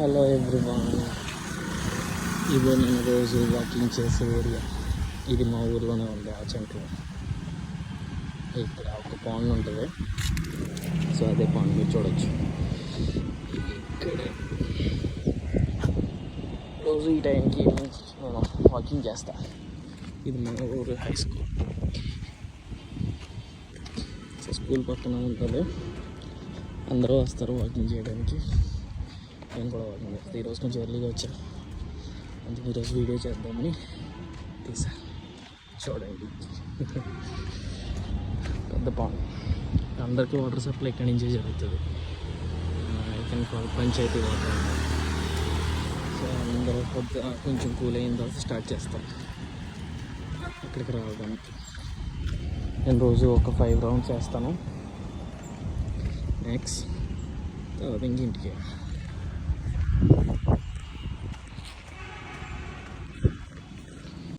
Hello everyone, ఇదే నేను రోజు వాకింగ్ చేసే ఏరియా. ఇది మా ఊర్లోనే ఉంది. ఆ చెంట్లో ఇక్కడ ఒక పాండ్ ఉంటుంది. సో అదే పాండ్ మీరు చూడొచ్చు. ఇక్కడే రోజు ఈ టైంకి నేను వాకింగ్ చేస్తాను. ఇది మా ఊరు హై స్కూల్. సో స్కూల్ పక్కన ఉంటుంది. అందరూ వస్తారు వాకింగ్ చేయడానికి. నేను కూడా వాకింగ్ చేస్తాను. ఈరోజు కొంచెం ఎర్లీగా వచ్చాను, అందుకే ఈరోజు వీడియో చేద్దామని తీసా. చూడండి, పెద్ద పాండ్. అందరికీ వాటర్ సప్లై ఇక్కడి నుంచే జరుగుతుంది. ఇక్కడ పంచాయతీ వాటర్. సో అందరూ కొంచెం కూల్ అయిన తర్వాత స్టార్ట్ చేస్తారు ఇక్కడికి రావడానికి. నేను రోజు ఒక 5 రౌండ్స్ వేస్తాను. నెక్స్ట్ తర్వాత ఇంటికి.